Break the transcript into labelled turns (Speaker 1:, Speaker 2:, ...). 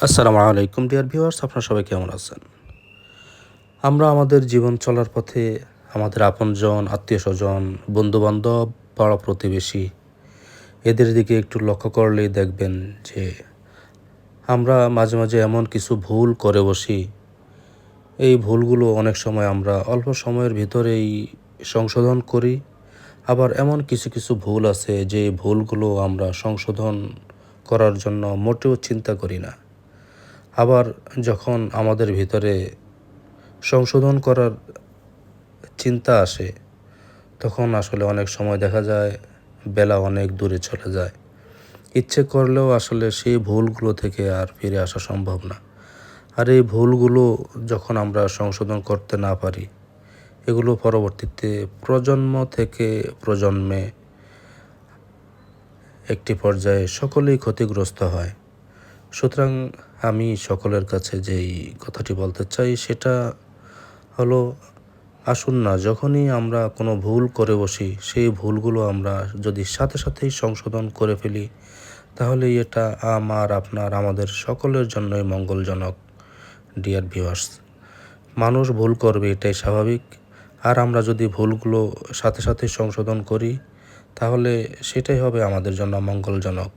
Speaker 1: আসসালামু আলাইকুম dear viewers, আপনারা সবাই কেমন আছেন? আমরা আমাদের জীবন চলার পথে আমাদের আপনজন, আত্মীয়স্বজন, বন্ধু-বান্ধব, পাড়া প্রতিবেশী এদের দিকে একটু লক্ষ্য করলেই দেখবেন যে আমরা মাঝে, মাঝে এমন কিছু ভুল করে বসি, এই ভুলগুলো অনেক সময় আমরা অল্প সময়ের ভিতরেই সংশোধন করি। আবার এমন কিছু, কিছু ভুল আছে যে ভুলগুলো আমরা সংশোধন করার জন্য মোটেও চিন্তা করি না। আবার যখন আমাদের ভিতরে সংশোধন করার চিন্তা আসে, তখন আসলে অনেক সময় দেখা যায় বেলা অনেক দূরে চলে যায়। ইচ্ছে করলেও আসলে সেই ভুলগুলো থেকে আর ফিরে আসা সম্ভব না। আর এই ভুলগুলো যখন আমরা সংশোধন করতে না পারি, এগুলো পরবর্তীতে প্রজন্ম থেকে প্রজন্মে একটি পর্যায়ে সকলেই ক্ষতিগ্রস্ত হয়। সুতরাং আমি সকলের কাছে যেই কথাটি বলতে চাই সেটা হলো, আসুন না যখনই আমরা কোনো ভুল করে বসি, সেই ভুলগুলো আমরা যদি সাথে সাথেই সংশোধন করে ফেলি, তাহলে এটা আমার, আপনার, আমাদের সকলের জন্যই মঙ্গলজনক। ডিয়ার ভিউয়ার্স, মানুষ ভুল করবে, এটাই স্বাভাবিক। আর আমরা যদি ভুলগুলো সাথে সাথে সংশোধন করি, তাহলে সেটাই হবে আমাদের জন্য মঙ্গলজনক।